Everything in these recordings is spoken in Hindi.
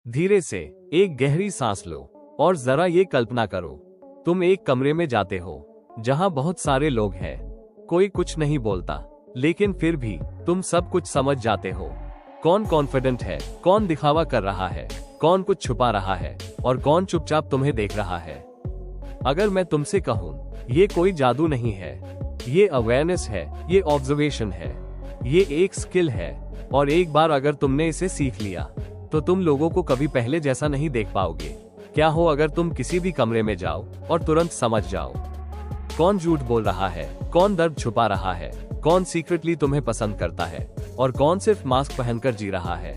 धीरे से एक गहरी सांस लो और जरा ये कल्पना करो, तुम एक कमरे में जाते हो जहां बहुत सारे लोग हैं। कोई कुछ नहीं बोलता, लेकिन फिर भी तुम सब कुछ समझ जाते हो। कौन कॉन्फिडेंट है, कौन दिखावा कर रहा है, कौन कुछ छुपा रहा है और कौन चुपचाप तुम्हें देख रहा है। अगर मैं तुमसे कहूं, ये कोई जादू नहीं है, ये अवेयरनेस है, ये ऑब्जर्वेशन है, ये एक स्किल है। और एक बार अगर तुमने इसे सीख लिया तो तुम लोगों को कभी पहले जैसा नहीं देख पाओगे। क्या हो अगर तुम किसी भी कमरे में जाओ और तुरंत समझ जाओ कौन झूठ बोल रहा है, कौन दर्द छुपा रहा है, कौन सीक्रेटली तुम्हें पसंद करता है और कौन सिर्फ मास्क पहनकर जी रहा है।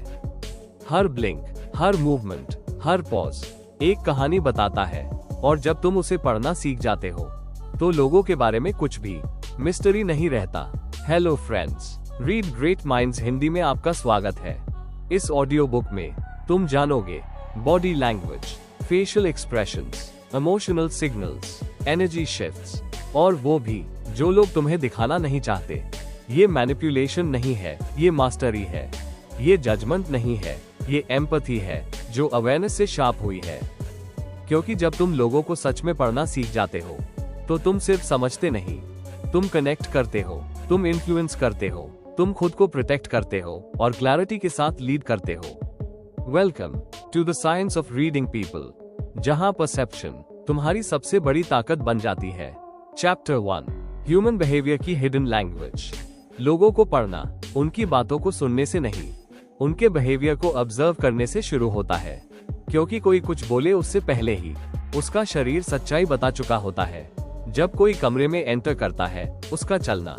हर ब्लिंक, हर मूवमेंट, हर पॉज एक कहानी बताता है। और जब तुम उसे पढ़ना सीख जाते हो तो लोगों के बारे में कुछ भी मिस्ट्री नहीं रहता। Hello friends, read great minds Hindi में आपका स्वागत है। इस ऑडियो बुक में तुम जानोगे body language, facial expressions, emotional signals, energy shifts और वो भी जो लोग तुम्हें दिखाना नहीं चाहते। ये मैनिपुलेशन नहीं है, ये मास्टरी है। ये जजमेंट नहीं है, ये एम्पैथी है जो अवेयरनेस से शार्प हुई है। क्योंकि जब तुम लोगों को सच में पढ़ना सीख जाते हो तो तुम सिर्फ समझते नहीं, तुम कनेक्ट करते हो, तुम इन्फ्लुएंस करते हो, तुम खुद को प्रोटेक्ट करते हो और क्लैरिटी के साथ लीड करते हो। Welcome to the science of reading people, जहां परसेप्शन तुम्हारी सबसे बड़ी ताकत बन जाती है। चैप्टर 1, ह्यूमन बिहेवियर की हिडन लैंग्वेज। लोगों को पढ़ना उनकी बातों को सुनने से नहीं, उनके बिहेवियर को ऑब्जर्व करने से शुरू होता है। क्योंकि कोई कुछ बोले उससे पहले ही उसका शरीर सच्चाई बता चुका होता है। जब कोई कमरे में एंटर करता है, उसका चलना,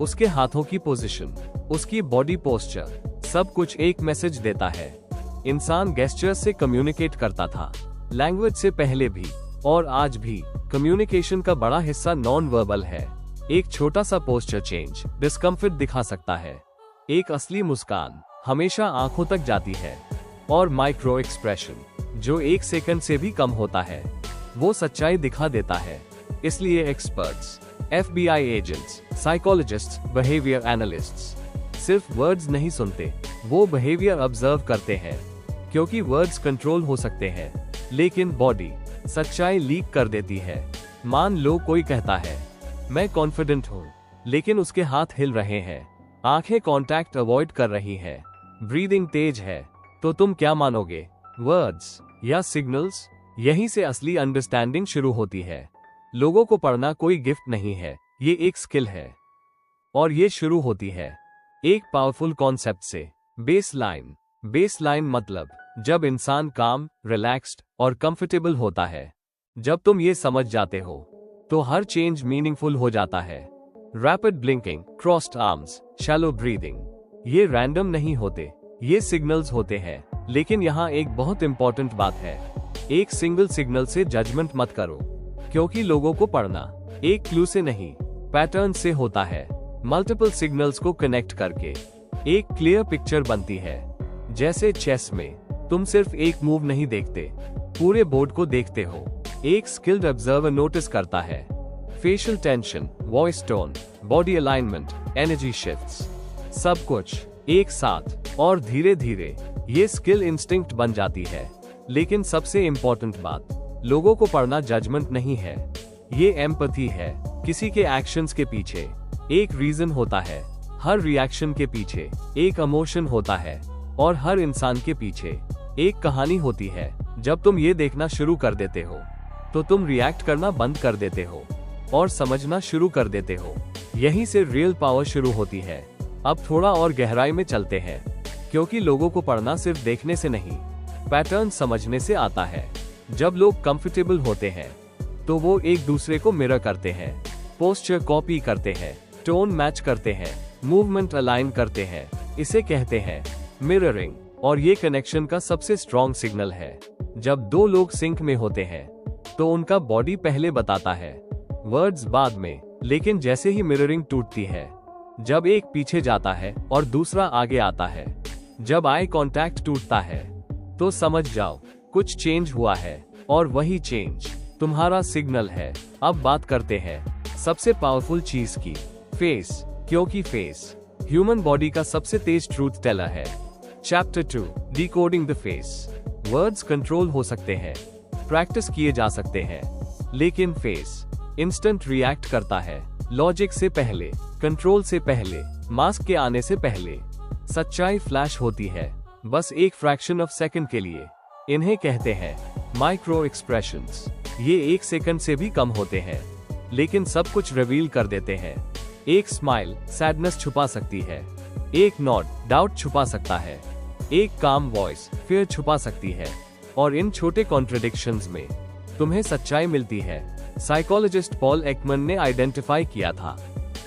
उसके हाथों की पोजीशन, उसकी बॉडी पोस्चर, सब कुछ एक मैसेज देता है। इंसान गेस्चर से कम्युनिकेट करता था, लैंग्वेज से पहले भी और आज भी। कम्युनिकेशन का बड़ा हिस्सा नॉन वर्बल है। एक छोटा सा पोस्चर चेंज डिस्कम्फर्ट दिखा सकता है। एक असली मुस्कान हमेशा आंखों तक जाती है। और माइक्रो एक्सप्रेशन जो 1 सेकंड से भी कम होता है, वो सच्चाई दिखा देता है। इसलिए experts, FBI agents, psychologists, behaviour analysts सिर्फ वर्ड्स नहीं सुनते, वो बिहेवियर ऑब्जर्व करते हैं। क्योंकि वर्ड्स कंट्रोल हो सकते हैं, लेकिन बॉडी सच्चाई लीक कर देती है। मान लो कोई कहता है, मैं कॉन्फिडेंट हूँ, लेकिन उसके हाथ हिल रहे हैं, आंखें कांटेक्ट अवॉइड कर रही हैं, ब्रीदिंग तेज है, तो तुम क्या मानोगे, वर्ड्स या सिग्नल्स? यहीं से असली अंडरस्टैंडिंग शुरू होती है। लोगों को पढ़ना कोई गिफ्ट नहीं है, ये एक स्किल है। और ये शुरू होती है एक पावरफुल कॉन्सेप्ट से, बेसलाइन। बेसलाइन मतलब जब इंसान काम, रिलैक्स्ड और कंफर्टेबल होता है। जब तुम ये समझ जाते हो तो हर चेंज मीनिंगफुल हो जाता है। Rapid blinking, crossed arms, shallow breathing, ये रैंडम नहीं होते, ये सिग्नल्स होते हैं। लेकिन यहाँ एक बहुत इंपॉर्टेंट बात है, एक सिंगल सिग्नल से जजमेंट मत करो। क्योंकि लोगों को पढ़ना एक क्लू से नहीं, पैटर्न से होता है। मल्टीपल सिग्नल्स को कनेक्ट करके एक क्लियर पिक्चर बनती है। जैसे चेस में तुम सिर्फ एक मूव नहीं देखते, पूरे बोर्ड को देखते हो। एक स्किल्ड ऑब्जर्वर नोटिस करता है facial tension, voice tone, body alignment, energy shifts, सब कुछ एक साथ। और धीरे धीरे ये स्किल इंस्टिंक्ट बन जाती है। लेकिन सबसे इंपॉर्टेंट बात, लोगों को पढ़ना जजमेंट नहीं है, ये एम्पैथी है। किसी के एक्शंस के पीछे एक रीजन होता है, हर रिएक्शन के पीछे एक इमोशन होता है और हर इंसान के पीछे एक कहानी होती है। जब तुम ये देखना शुरू कर देते हो तो तुम रिएक्ट करना बंद कर देते हो और समझना शुरू कर देते हो। यहीं से रियल पावर शुरू होती है। अब थोड़ा और गहराई में चलते हैं, क्योंकि लोगों को पढ़ना सिर्फ देखने से नहीं, पैटर्न समझने से आता है। जब लोग कंफर्टेबल होते हैं तो वो एक दूसरे को मिरर करते हैं, पोस्चर कॉपी करते हैं, टोन मैच करते हैं, मूवमेंट अलाइन करते हैं। इसे कहते हैं मिररिंग। और ये कनेक्शन का सबसे स्ट्रॉन्ग सिग्नल है। जब दो लोग सिंक में होते हैं तो उनका बॉडी पहले बताता है, वर्ड्स बाद में। लेकिन जैसे ही मिररिंग टूटती है, जब एक पीछे जाता है और दूसरा आगे आता है, जब आई कांटेक्ट टूटता है, तो समझ जाओ कुछ चेंज हुआ है। और वही चेंज तुम्हारा सिग्नल है। अब बात करते हैं सबसे पावरफुल चीज की, फेस। क्योंकि फेस ह्यूमन बॉडी का सबसे तेज ट्रूथ टेलर है। Chapter 2, decoding the face. Words control हो सकते हैं, प्रैक्टिस किए जा सकते हैं, लेकिन फेस इंस्टेंट रिएक्ट करता है, लॉजिक से पहले, कंट्रोल से पहले, मास्क के आने से पहले। सच्चाई फ्लैश होती है, बस एक फ्रैक्शन ऑफ सेकंड के लिए। इन्हें कहते हैं माइक्रो एक्सप्रेशंस। ये 1 सेकंड से भी कम होते हैं, लेकिन सब कुछ रिवील कर देते हैं। एक स्माइल सैडनेस छुपा सकती है, एक नॉड डाउट छुपा सकता है, एक काम वॉइस फियर छुपा सकती है, और इन छोटे कॉन्ट्रडिक्शंस में तुम्हें सच्चाई मिलती है। साइकोलॉजिस्ट पॉल एकमन ने आइडेंटिफाई किया था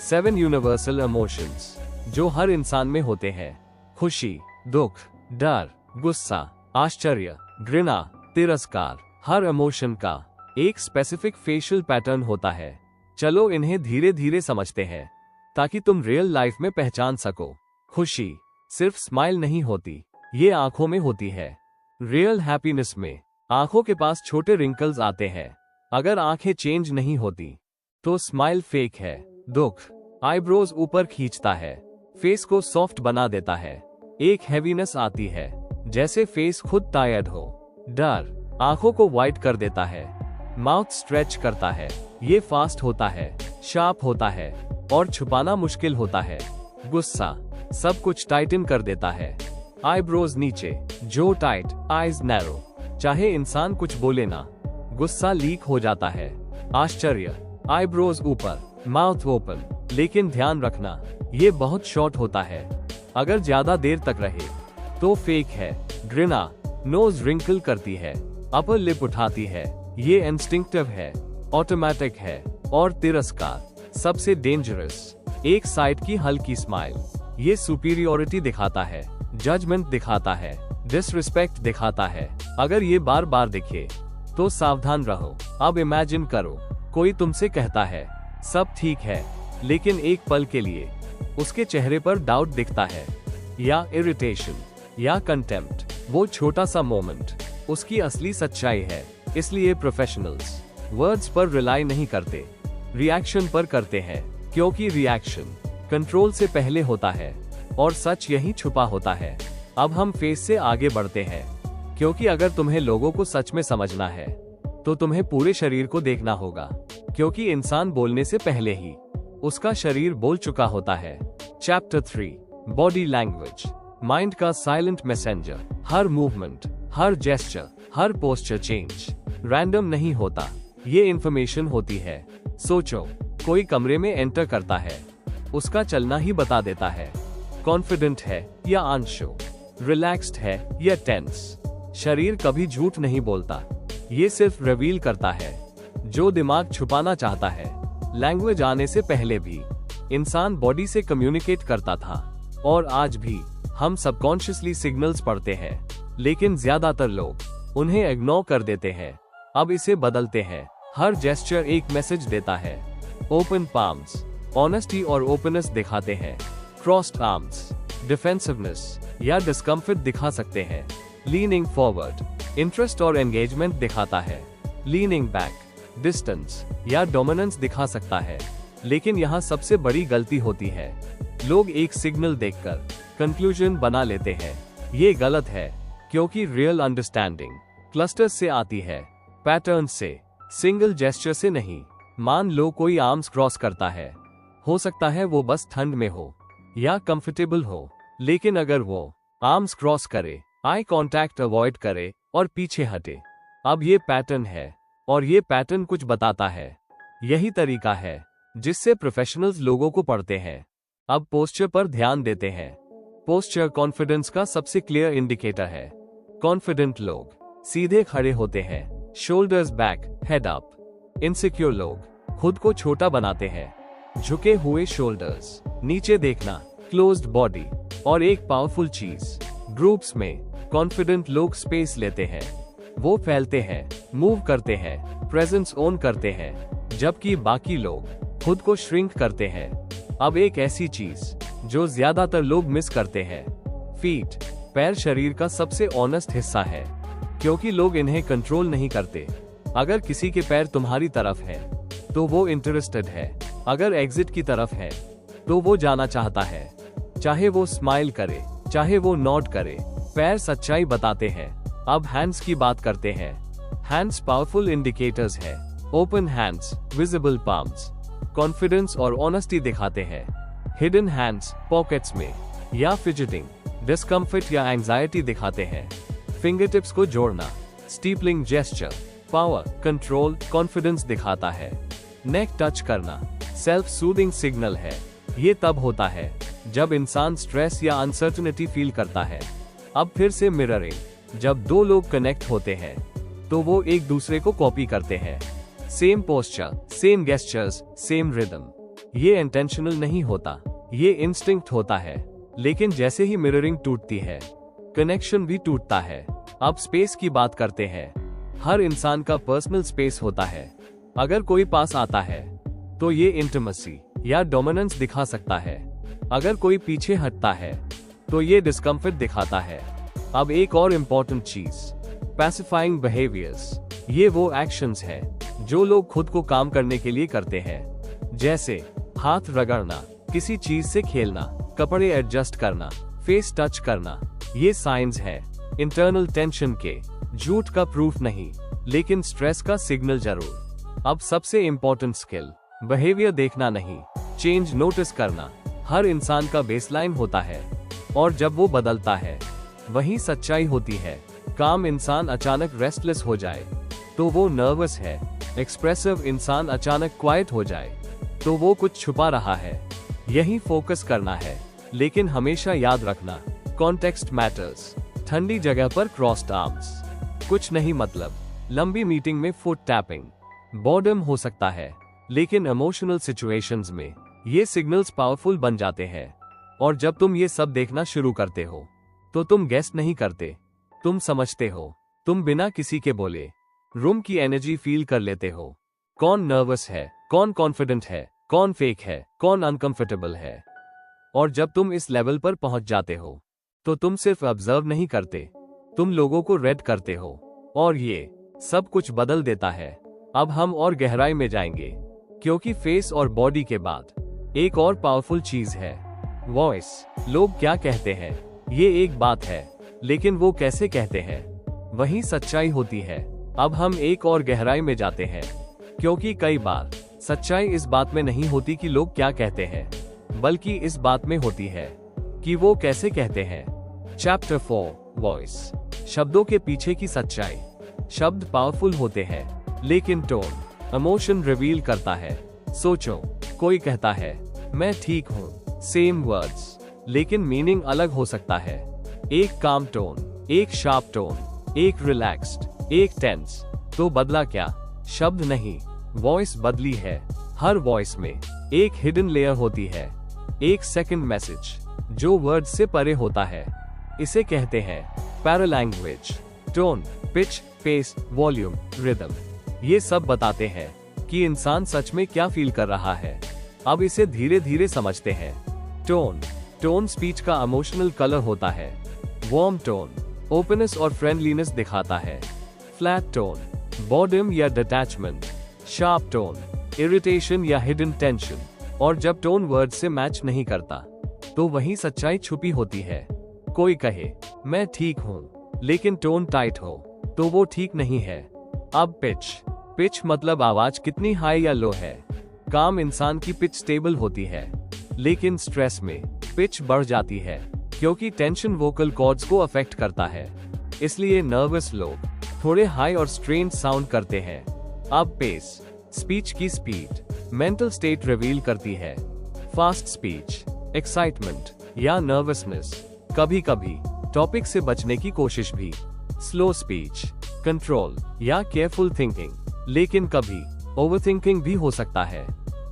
7 यूनिवर्सल इमोशंस जो हर इंसान में होते हैं। खुशी, दुख, डर, गुस्सा, आश्चर्य, घृणा, तिरस्कार। हर इमोशन का एक स्पेसिफिक फेशियल पैटर्न होता है। चलो इन्हें धीरे धीरे समझते हैं ताकि तुम रियल लाइफ में पहचान सको। खुशी सिर्फ स्माइल नहीं होती, ये आंखों में होती है। रियल हैप्पीनेस में आंखों के पास छोटे रिंकल्स आते हैं। अगर आंखें चेंज नहीं होती तो स्माइल फेक है। दुख आईब्रोज ऊपर खींचता है, फेस को सॉफ्ट बना देता है। एक हैवीनेस आती है, जैसे फेस खुद टायर्ड हो। डर आंखों को वाइट कर देता है, माउथ स्ट्रेच करता है। ये फास्ट होता है, शार्प होता है और छुपाना मुश्किल होता है। गुस्सा सब कुछ टाइटन कर देता है, आईब्रोज नीचे, जो टाइट, आईज नैरो। चाहे इंसान कुछ बोले ना, गुस्सा लीक हो जाता है। आश्चर्य आईब्रोज ऊपर, माउथ ओपन। लेकिन ध्यान रखना, ये बहुत शॉर्ट होता है। अगर ज्यादा देर तक रहे तो फेक है। घृणा नोज रिंकल करती है, अपर लिप उठाती है। ये इंस्टिंक्टिव है, ऑटोमेटिक है। और तिरस्कार सबसे डेंजरस, एक साइड की हल्की स्माइल। ये सुपीरियोरिटी दिखाता है, जजमेंट दिखाता है, डिसरिस्पेक्ट दिखाता है। अगर ये बार बार दिखे तो सावधान रहो। अब इमेजिन करो, कोई तुमसे कहता है सब ठीक है, लेकिन एक पल के लिए उसके चेहरे पर डाउट दिखता है, या इरिटेशन, या कंटेम्प्ट। वो छोटा सा मोमेंट उसकी असली सच्चाई है। इसलिए प्रोफेशनल्स वर्ड्स पर रिलाई नहीं करते, रिएक्शन पर करते हैं, क्योंकि रिएक्शन कंट्रोल से पहले होता है और सच यहीं छुपा होता है। अब हम फेस से आगे बढ़ते हैं, क्योंकि अगर तुम्हें लोगों को सच में समझना है तो तुम्हें पूरे शरीर को देखना होगा, क्योंकि इंसान बोलने से पहले ही उसका शरीर बोल चुका होता है। चैप्टर 3 बॉडी लैंग्वेज, माइंड का साइलेंट मैसेंजर। हर मूवमेंट, हर जेस्चर, हर पोस्चर चेंज रैंडम नहीं होता, ये इंफॉर्मेशन होती है। सोचो, कोई कमरे में एंटर करता है, उसका चलना ही बता देता है कॉन्फिडेंट है या अनश्योर, रिलैक्स्ड है या टेंस। शरीर कभी झूठ नहीं बोलता, ये सिर्फ रिवील करता है जो दिमाग छुपाना चाहता है। लैंग्वेज आने से पहले भी इंसान बॉडी से कम्युनिकेट करता था, और आज भी हम सबकॉन्शियसली सिग्नल्स पढ़ते हैं, लेकिन ज्यादातर लोग उन्हें इग्नोर कर देते हैं। अब इसे बदलते हैं। हर जेस्चर एक मैसेज देता है। ओपन पाम्स ऑनेस्टी और ओपननेस दिखाते हैं, क्रॉस्ड आर्म्स डिफेंसिवनेस या डिस्कम्फर्ट दिखा सकते हैं। लीनिंग फॉरवर्ड इंटरेस्ट और एंगेजमेंट दिखाता है, लीनिंग बैक डिस्टेंस या डोमिनेंस दिखा सकता है। लेकिन यहाँ सबसे बड़ी गलती होती है, लोग एक सिग्नल देखकर कंक्लूजन बना लेते हैं। ये गलत है, क्योंकि रियल अंडरस्टैंडिंग क्लस्टर से आती है, पैटर्न से, सिंगल जेस्चर से नहीं। मान लो कोई आर्म्स क्रॉस करता है, हो सकता है वो बस ठंड में हो या कंफर्टेबल हो, लेकिन अगर वो आर्म्स क्रॉस करे, आई कांटेक्ट अवॉइड करे और पीछे हटे, अब ये पैटर्न है, और ये पैटर्न कुछ बताता है। यही तरीका है जिससे प्रोफेशनल्स लोगों को पढ़ते हैं। अब पोस्चर पर ध्यान देते हैं। पोस्चर कॉन्फिडेंस का सबसे क्लियर इंडिकेटर है। कॉन्फिडेंट लोग सीधे खड़े होते हैं, shoulders back, head up. Insecure लोग खुद को छोटा बनाते हैं, झुके हुए शोल्डर्स, नीचे देखना, क्लोज्ड बॉडी। और एक पावरफुल चीज, ग्रुप्स में कॉन्फिडेंट लोग स्पेस लेते हैं, वो फैलते हैं, मूव करते हैं, प्रेजेंस ओन करते हैं, जबकि बाकी लोग खुद को श्रिंक करते हैं। अब एक ऐसी चीज जो ज्यादातर लोग मिस करते हैं, फीट, पैर शरीर का सबसे ऑनेस्ट हिस्सा है, क्योंकि लोग इन्हें कंट्रोल नहीं करते। अगर किसी के पैर तुम्हारी तरफ है तो वो इंटरेस्टेड है, अगर एग्जिट की तरफ है तो वो जाना चाहता है। चाहे वो स्माइल करे, चाहे वो नॉड करे, पैर सच्चाई बताते हैं। अब हैंड्स की बात करते हैं। हैंड्स पावरफुल इंडिकेटर्स है। Open hands, visible palms, confidence और ऑनेस्टी दिखाते हैं। हिडन हैंड्स, पॉकेट्स में या फिजिटिंग, डिस्कम्फर्ट या एंजाइटी दिखाते हैं। फिंगरटिप्स को जोड़ना, स्टीपलिंग जेस्चर, पावर, कंट्रोल, कॉन्फिडेंस दिखाता है। नेक टच करना, सेल्फ सूदिंग सिग्नल है। ये तब होता है जब इंसान स्ट्रेस या अनसर्टेनिटी फील करता है। अब फिर से मिररिंग, जब दो लोग कनेक्ट होते हैं तो वो एक दूसरे को कॉपी करते हैं। Same posture, same gestures, same rhythm. ये इंटेंशनल नहीं होता, ये इंस्टिंक्ट होता है। लेकिन जैसे ही मिररिंग टूटती है, कनेक्शन भी टूटता है। अब स्पेस की बात करते हैं। हर इंसान का पर्सनल स्पेस होता है। अगर कोई पास आता है तो ये इंटिमेसी या डोमिनेंस दिखा सकता है। अगर कोई पीछे हटता है तो ये डिस्कम्फर्ट दिखाता है। अब एक और इम्पोर्टेंट चीज, पैसिफाइंग बिहेवियर्स। ये वो एक्शंस हैं जो लोग खुद को काम करने के लिए करते हैं, जैसे हाथ रगड़ना, किसी चीज से खेलना, कपड़े एडजस्ट करना, फेस टच करना। ये साइंस है इंटरनल टेंशन के। झूठ का प्रूफ नहीं, लेकिन स्ट्रेस का सिग्नल जरूर। अब सबसे इम्पोर्टेंट स्किल, बिहेवियर देखना नहीं, चेंज नोटिस करना। हर इंसान का बेसलाइन होता है और जब वो बदलता है वही सच्चाई होती है। काम इंसान अचानक रेस्टलेस हो जाए तो वो नर्वस है। एक्सप्रेसिव इंसान अचानक क्वाइट हो जाए तो वो कुछ छुपा रहा है। यही फोकस करना है, लेकिन हमेशा याद रखना, कॉन्टेक्स्ट मैटर्स। ठंडी जगह पर क्रॉस्ड आर्म्स, कुछ नहीं मतलब। लंबी मीटिंग में फुट टैपिंग, बॉर्डम हो सकता है, लेकिन इमोशनल सिचुएशंस में ये सिग्नल्स पावरफुल बन जाते हैं। और जब तुम ये सब देखना शुरू करते हो तो तुम गेस नहीं करते, तुम समझते हो। तुम बिना किसी के बोले रूम की एनर्जी फील कर लेते हो। कौन नर्वस है, कौन कॉन्फिडेंट है, कौन फेक है, कौन अनकंफर्टेबल है। और जब तुम इस लेवल पर पहुंच जाते हो तो तुम सिर्फ ऑब्जर्व नहीं करते, तुम लोगों को रेड करते हो। और ये सब कुछ बदल देता है। अब हम और गहराई में जाएंगे, क्योंकि फेस और बॉडी के बाद एक और पावरफुल चीज है, वॉइस। लोग क्या कहते हैं ये एक बात है, लेकिन वो कैसे कहते हैं वही सच्चाई होती है। अब हम एक और गहराई में जाते हैं, क्योंकि कई बार सच्चाई इस बात में नहीं होती कि लोग क्या कहते हैं, बल्कि इस बात में होती है कि वो कैसे कहते हैं। चैप्टर 4, वॉइस, शब्दों के पीछे की सच्चाई। शब्द पावरफुल होते हैं, लेकिन टोन इमोशन रिवील करता है। सोचो, कोई कहता है मैं ठीक हूँ, सेम वर्ड्स, लेकिन मीनिंग अलग हो सकता है। एक काम टोन, एक शार्प टोन, एक रिलैक्स्ड, एक टेंस। तो बदला क्या? शब्द नहीं, वॉइस बदली है। हर वॉइस में एक हिडन लेयर होती है, एक सेकंड मैसेज जो वर्ड से परे होता है। इसे कहते हैं paralanguage. Tone, pitch, pace, volume, rhythm, ये सब बताते हैं कि इंसान सच में क्या फील कर रहा है। अब इसे धीरे धीरे समझते हैं। टोन स्पीच का इमोशनल कलर होता है। वार्म टोन ओपननेस और फ्रेंडलीनेस दिखाता है। फ्लैट टोन बॉर्डम या डिटैचमेंट। शार्प टोन इरिटेशन या हिडन टेंशन। और जब टोन वर्ड से मैच नहीं करता तो वही सच्चाई छुपी होती है। कोई कहे मैं ठीक हूँ, लेकिन टोन टाइट हो तो वो ठीक नहीं है। अब पिच मतलब आवाज कितनी हाई या लो है। काम इंसान की पिच स्टेबल होती है, लेकिन स्ट्रेस में पिच बढ़ जाती है, क्योंकि टेंशन वोकल कॉर्ड्स को अफेक्ट करता है। इसलिए नर्वस लोग थोड़े हाई और स्ट्रेन्ड साउंड करते हैं। अब पेस, स्पीच की स्पीड मेंटल स्टेट रिवील करती है। फास्ट स्पीच एक्साइटमेंट या नर्वसनेस, कभी कभी टॉपिक से बचने की कोशिश भी। स्लो स्पीच कंट्रोल या केयरफुल थिंकिंग, लेकिन कभी ओवरथिंकिंग भी हो सकता है।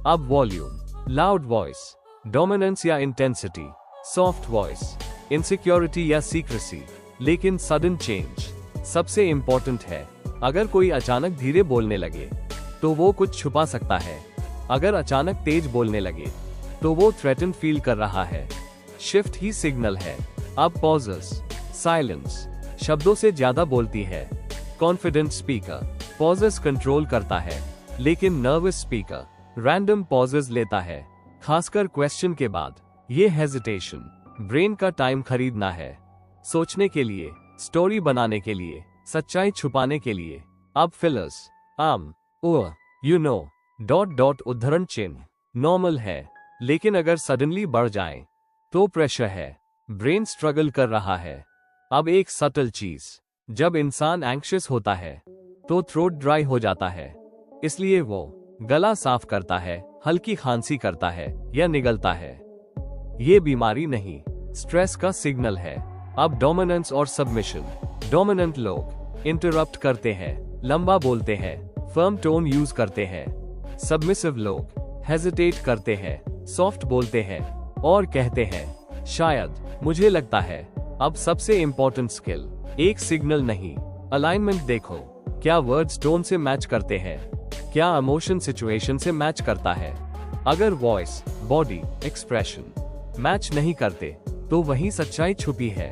अब वॉल्यूम, लाउड वॉइस डोमिनेंस या इंटेंसिटी, सॉफ्ट वॉइस इनसिक्योरिटी या सीक्रेसी, लेकिन सडन चेंज सबसे इंपॉर्टेंट है। अगर कोई अचानक धीरे बोलने लगे तो वो कुछ छुपा सकता है। अगर अचानक तेज बोलने लगे तो वो थ्रेटन फील कर रहा है। शिफ्ट ही सिग्नल है। अब पॉजेस, साइलेंस शब्दों से ज्यादा बोलती है। कॉन्फिडेंट स्पीकर पॉजेस कंट्रोल करता है, लेकिन नर्वस स्पीकर रैंडम पॉजेस लेता है, खासकर क्वेश्चन के बाद। ये हेजिटेशन ब्रेन का टाइम खरीदना है, सोचने के लिए स्टोरी बनाने के लिए, सच्चाई छुपाने के लिए। अब फिलर्स, यू नो, उद्धरण चिन्ह नॉर्मल है, लेकिन अगर सडनली बढ़ जाए तो प्रेशर है, ब्रेन स्ट्रगल कर रहा है। अब एक सटल चीज, जब इंसान एंग्शियस होता है तो थ्रोट ड्राई हो जाता है, इसलिए वो गला साफ करता है, हल्की खांसी करता है या निगलता है। ये बीमारी नहीं, स्ट्रेस का सिग्नल है। अब डोमिनेंस और सबमिशन। डोमिनेंट लोग इंटरप्ट करते हैं, लंबा बोलते हैं, फर्म टोन यूज करते हैं। सबमिसिव लोग हेजिटेट करते हैं, सॉफ्ट बोलते हैं और कहते हैं शायद, मुझे लगता है। अब सबसे इंपॉर्टेंट स्किल, एक सिग्नल नहीं, अलाइनमेंट देखो। क्या वर्ड्स टोन से मैच करते हैं? क्या इमोशन सिचुएशन से मैच करता है? अगर वॉइस, बॉडी, एक्सप्रेशन मैच नहीं करते तो वही सच्चाई छुपी है।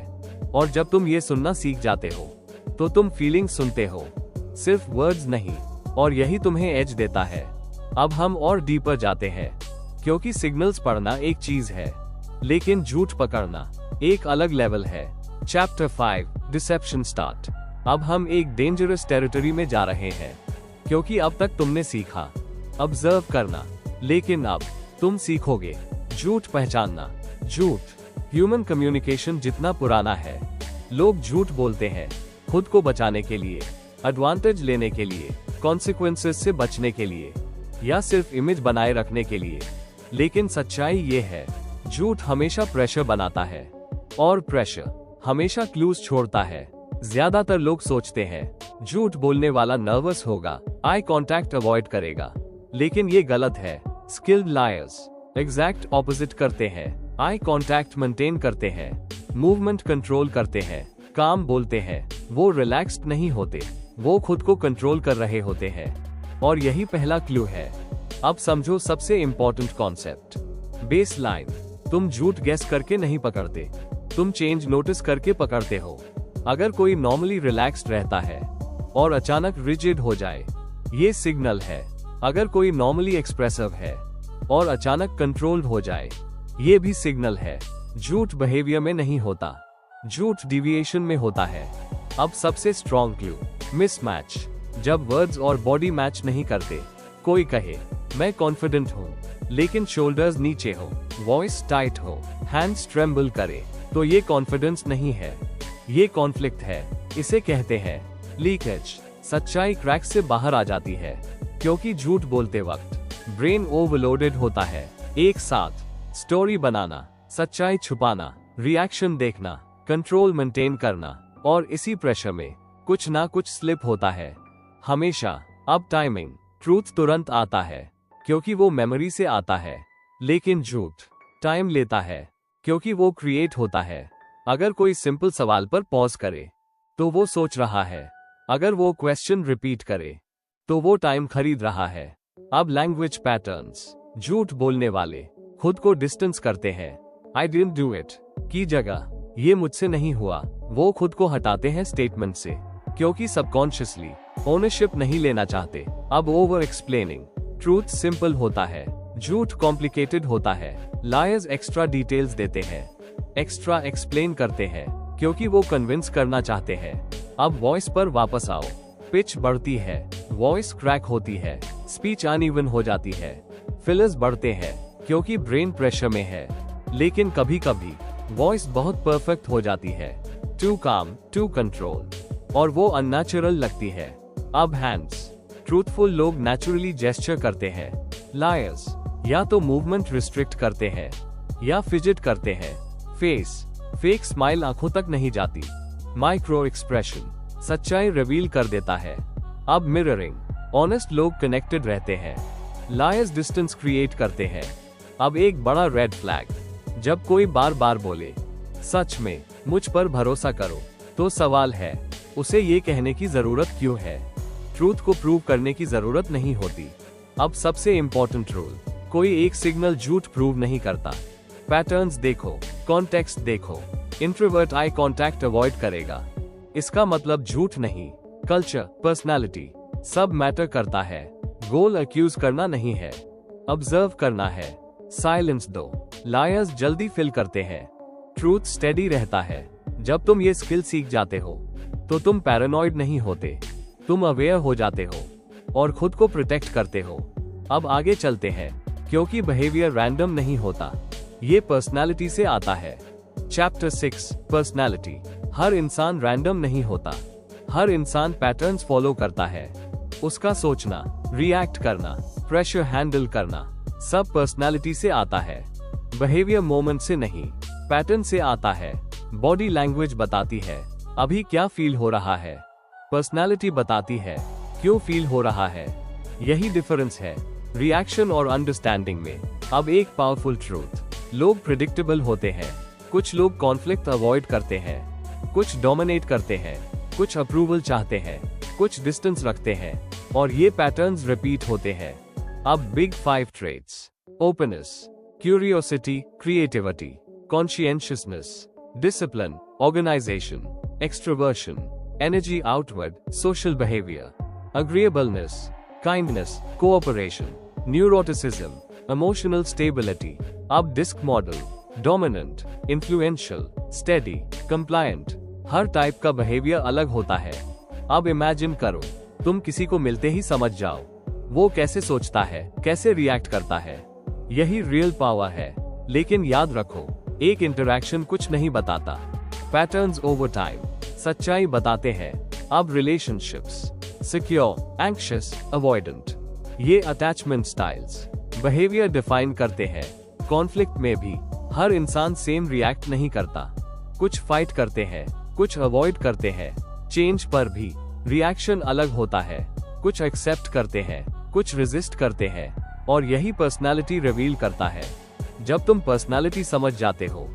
और जब तुम ये सुनना सीख जाते हो तो तुम फीलिंग सुनते हो, सिर्फ वर्ड्स नहीं, और यही तुम्हें एज देता है। अब हम और डीपर जाते हैं, क्योंकि सिग्नल्स पढ़ना एक चीज है, लेकिन झूठ पकड़ना एक अलग लेवल है। Chapter 5, deception start. अब हम एक डेंजरस टेरिटरी में जा रहे हैं, क्योंकि अब तक तुमने सीखा ऑब्जर्व करना, लेकिन अब तुम सीखोगे झूठ पहचानना। झूठ ह्यूमन कम्युनिकेशन जितना पुराना है। लोग झूठ बोलते हैं खुद को बचाने के लिए, एडवांटेज लेने के लिए, कॉन्सिक्वेंसेस से बचने के लिए, या सिर्फ इमेज बनाए रखने के लिए। लेकिन सच्चाई ये है, झूठ हमेशा प्रेशर बनाता है, और प्रेशर हमेशा क्लूज छोड़ता है। ज्यादातर लोग सोचते हैं झूठ बोलने वाला नर्वस होगा, आई कांटेक्ट अवॉइड करेगा, लेकिन ये गलत है। स्किल्ड लायर्स एग्जैक्ट ऑपोजिट करते हैं, आई कांटेक्ट मेंटेन करते हैं, मूवमेंट कंट्रोल करते हैं, काम बोलते हैं। वो रिलैक्स्ड नहीं होते, वो खुद को कंट्रोल कर रहे होते हैं, और यही पहला क्लू है। अब समझो सबसे इंपॉर्टेंट कॉन्सेप्ट, बेस लाइन। तुम झूठ गेस करके नहीं पकड़ते, तुम चेंज नोटिस करके पकड़ते हो। अगर कोई नॉर्मली रिलैक्स्ड रहता है और अचानक रिजिड हो जाए, ये सिग्नल है। अगर कोई नॉर्मली एक्सप्रेसिव है और अचानक कंट्रोल्ड हो जाए, ये भी सिग्नल है। झूठ बिहेवियर में नहीं होता, झूठ डिविएशन में होता है। अब सबसे स्ट्रॉन्ग क्लू, मिसमैच। जब वर्ड्स और बॉडी मैच नहीं करते, कोई कहे मैं कॉन्फिडेंट हूँ, लेकिन शोल्डर्स नीचे हो, वॉइस टाइट हो, हैंड्स ट्रेम्बल करे, तो ये कॉन्फिडेंस नहीं है, ये कॉन्फ्लिक्ट है। इसे कहते हैं लीकेज। सच्चाई क्रैक से बाहर आ जाती है, क्योंकि झूठ बोलते वक्त ब्रेन ओवरलोडेड होता है। एक साथ स्टोरी बनाना, सच्चाई छुपाना, रिएक्शन देखना, कंट्रोल मेंटेन करना, और इसी प्रेशर में कुछ ना कुछ स्लिप होता है हमेशा। अब टाइमिंग, ट्रूथ तुरंत आता है क्योंकि वो मेमोरी से आता है, लेकिन झूठ टाइम लेता है क्योंकि वो क्रिएट होता है। अगर कोई सिंपल सवाल पर पॉज करे तो वो सोच रहा है, अगर वो क्वेश्चन रिपीट करे तो वो टाइम खरीद रहा है। अब लैंग्वेज पैटर्न्स, झूठ बोलने वाले खुद को डिस्टेंस करते हैं, आई डिडंट डू इट की जगह ये मुझसे नहीं हुआ, वो खुद को हटाते हैं स्टेटमेंट से, क्योंकि सबकॉन्शियसली ओनरशिप नहीं लेना चाहते। अब ओवर एक्सप्लेनिंग, ट्रूथ सिंपल होता है, झूठ कॉम्प्लिकेटेड होता है। लायर्स एक्स्ट्रा डिटेल्स देते हैं, एक्स्ट्रा एक्सप्लेन करते हैं, क्योंकि वो कन्विंस करना चाहते हैं। अब वॉइस पर वापस आओ। पिच बढ़ती है, वॉइस क्रैक होती है, स्पीच अनइवन हो जाती है, फिलर्स बढ़ते हैं क्योंकि ब्रेन प्रेशर में है, लेकिन कभी कभी वॉइस बहुत परफेक्ट हो जाती है, टू काम, टू कंट्रोल, और वो अननेचुरल लगती है। अब हैंड्स, ट्रूथफुल लोग नेचुरली जेस्चर करते हैं, लायर्स या तो मूवमेंट रिस्ट्रिक्ट करते हैं या फिजिट करते हैं। फेस, फेक स्माइल आंखों तक नहीं जाती। माइक्रो एक्सप्रेशन, सच्चाई रिवील कर देता है। अब मिररिंग, ऑनेस्ट लोग कनेक्टेड रहते हैं, लायर्स डिस्टेंस क्रिएट करते हैं। अब एक बड़ा रेड फ्लैग, जब कोई बार बार बोले सच में मुझ पर भरोसा करो, तो सवाल है उसे ये कहने की जरूरत क्यों है? ट्रूथ को प्रूव करने की जरूरत नहीं होती। अब सबसे इंपॉर्टेंट रूल, कोई एक सिग्नल झूठ प्रूव नहीं करता। पैटर्न्स देखो, कॉन्टेक्स्ट देखो। इंट्रोवर्ट आई कांटेक्ट अवॉइड करेगा, इसका मतलब झूठ नहीं। कल्चर, पर्सनालिटी सब मैटर करता है। गोल अक्यूज करना नहीं है, ऑब्जर्व करना है। साइलेंस दो, लायर्स जल्दी फिल करते हैं, ट्रूथ स्टेडी रहता है। जब तुम ये स्किल सीख जाते हो तो तुम पैरानॉइड नहीं होते, तुम अवेयर हो जाते हो और खुद को प्रोटेक्ट करते हो। अब आगे चलते हैं, क्योंकि बिहेवियर रैंडम नहीं होता, ये पर्सनालिटी से आता है। Chapter 6 personality. हर इंसान रैंडम नहीं होता, हर इंसान पैटर्न्स फॉलो करता है। उसका सोचना, रिएक्ट करना, प्रेशर हैंडल करना सब पर्सनालिटी से आता है। बिहेवियर मोमेंट से नहीं, पैटर्न से आता है। बॉडी लैंग्वेज बताती है अभी क्या फील हो रहा है, पर्सनालिटी बताती है क्यों फील हो रहा है। यही डिफरेंस है रिएक्शन और अंडरस्टैंडिंग में। अब एक पावरफुल ट्रूथ, लोग प्रिडिक्टेबल होते हैं। कुछ लोग कॉन्फ्लिक्ट अवॉइड करते हैं, कुछ डोमिनेट करते हैं, कुछ अप्रूवल चाहते हैं, कुछ डिस्टेंस रखते हैं, और ये पैटर्न्स रिपीट होते हैं। अब big 5 traits: openness, curiosity, creativity, conscientiousness, discipline, organisation, extroversion, energy outward, social behaviour, agreeableness, kindness, cooperation, neuroticism, emotional stability. अब DISC model: dominant, influential, steady, compliant. हर टाइप का बिहेवियर अलग होता है। अब इमेजिन करो तुम किसी को मिलते ही समझ जाओ वो कैसे सोचता है, कैसे रिएक्ट करता है। यही रियल पावर है। लेकिन याद रखो, एक इंटरैक्शन कुछ नहीं बताता, पैटर्न्स ओवर टाइम सच्चाई बताते हैं। अब रिलेशनशिप्स: सिक्योर, एंक्शियस, अवॉइडेंट, ये अटैचमेंट स्टाइल्स बिहेवियर डिफाइन करते हैं। कॉन्फ्लिक्ट में भी हर इंसान सेम रिएक्ट नहीं करता, कुछ फाइट करते हैं, कुछ अवॉइड करते हैं। चेंज पर भी रिएक्शन अलग होता है, कुछ एक्सेप्ट करते हैं, कुछ रेजिस्ट करते हैं, और यही पर्सनालिटी रिवील करता है। जब तुम पर्सनालिटी समझ जाते हो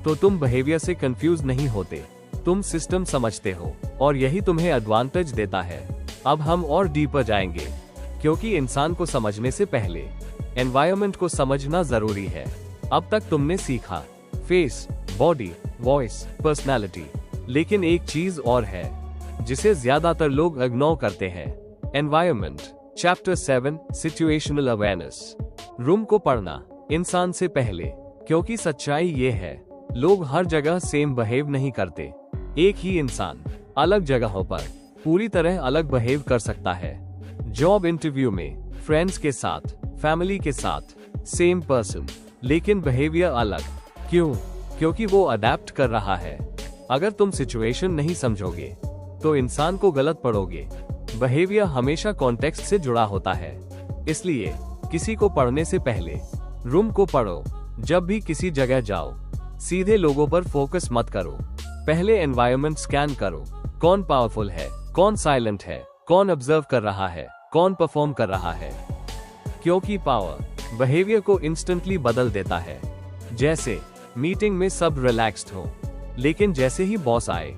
तो तुम बिहेवियर से कंफ्यूज नहीं होते, तुम सिस्टम समझते हो, और यही तुम्हें एडवांटेज देता है। अब हम और डीपर जाएंगे, क्योंकि इंसान को समझने से पहले एनवायरनमेंट को समझना जरूरी है। अब तक तुमने सीखा फेस, बॉडी, वॉइस, पर्सनालिटी, लेकिन एक चीज और है जिसे ज्यादातर लोग इग्नोर करते हैं: environment. Chapter 7 situational awareness. Room को पढ़ना इंसान से पहले, क्योंकि सच्चाई ये है लोग हर जगह सेम बिहेव नहीं करते। एक ही इंसान अलग जगहों पर पूरी तरह अलग बिहेव कर सकता है। जॉब इंटरव्यू में, फ्रेंड्स के साथ, फैमिली के साथ सेम पर्सन, लेकिन बिहेवियर अलग। क्यों? क्योंकि वो अडेप्ट कर रहा है। अगर तुम सिचुएशन नहीं समझोगे तो इंसान को गलत पढ़ोगे। बिहेवियर हमेशा कॉन्टेक्स्ट से जुड़ा होता है, इसलिए किसी को पढ़ने से पहले रूम को पढ़ो। जब भी किसी जगह जाओ, सीधे लोगों पर फोकस मत करो, पहले एनवायरनमेंट स्कैन करो। कौन पावरफुल है, कौन साइलेंट है, कौन ऑब्जर्व कर रहा है, कौन परफॉर्म कर रहा है। क्योंकि पावर बिहेवियर को इंस्टेंटली बदल देता है। जैसे मीटिंग में सब रिलैक्स्ड हो, लेकिन जैसे ही बॉस आए,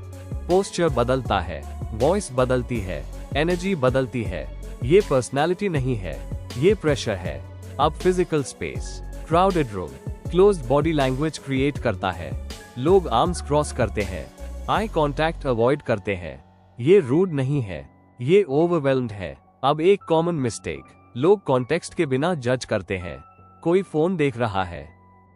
पोस्चर बदलता है, वॉइस बदलती है, एनर्जी बदलती है। ये पर्सनालिटी नहीं है, ये प्रेशर है। अब physical space: crowded room closed body language create करता है। लोग आर्म्स क्रॉस करते हैं, आई कांटेक्ट अवॉइड करते हैं। ये रूड नहीं है, ये ओवरवेल्म्ड है। अब एक कॉमन मिस्टेक, लोग कॉन्टेक्स्ट के बिना जज करते हैं। कोई फोन देख रहा है,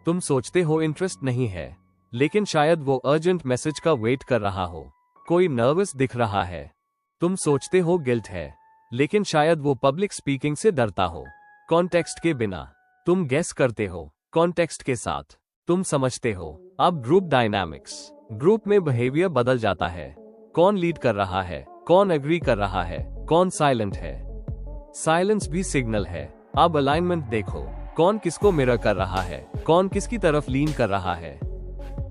तुम सोचते हो इंटरेस्ट नहीं है, लेकिन शायद वो अर्जेंट मैसेज का वेट कर रहा हो। कोई नर्वस दिख रहा है, तुम सोचते हो गिल्ट है, लेकिन शायद वो पब्लिक स्पीकिंग से डरता हो। कॉन्टेक्स्ट के बिना तुम गेस करते हो, कॉन्टेक्स्ट के साथ तुम समझते हो। अब ग्रुप डायनामिक्स: ग्रुप में बिहेवियर बदल जाता है। कौन लीड कर रहा है, कौन एग्री कर रहा है, कौन साइलेंट है। साइलेंस भी सिग्नल है। अब अलाइनमेंट देखो, कौन किसको मिरर कर रहा है, कौन किसकी तरफ लीन कर रहा है।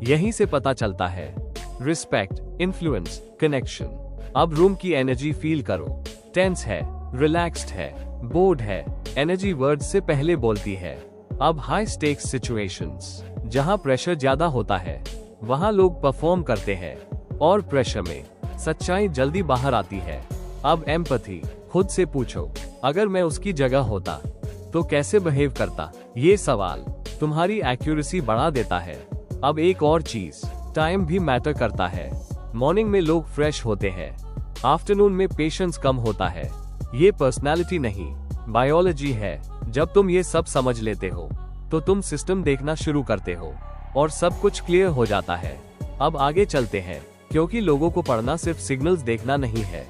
यहीं से पता चलता है रिस्पेक्ट, इन्फ्लुएंस, कनेक्शन। अब रूम की एनर्जी फील करो, टेंस है, रिलैक्स्ड है, बोर्ड है। एनर्जी वर्ड से पहले बोलती है। अब हाई स्टेक्स सिचुएशंस: जहां प्रेशर ज्यादा होता है वहां लोग परफॉर्म करते हैं, और प्रेशर में सच्चाई जल्दी बाहर आती है। अब एम्पैथी: खुद से पूछो, अगर मैं उसकी जगह होता तो कैसे बिहेव करता। ये सवाल तुम्हारी एक्यूरेसी बढ़ा देता है। अब एक और चीज, टाइम भी मैटर करता है। मॉर्निंग में लोग फ्रेश होते हैं, आफ्टरनून में पेशेंस कम होता है। ये पर्सनालिटी नहीं, बायोलॉजी है। जब तुम ये सब समझ लेते हो तो तुम सिस्टम देखना शुरू करते हो और सब कुछ क्लियर हो जाता है। अब आगे चलते हैं, क्योंकि लोगों को पढ़ना सिर्फ सिग्नल्स देखना नहीं है,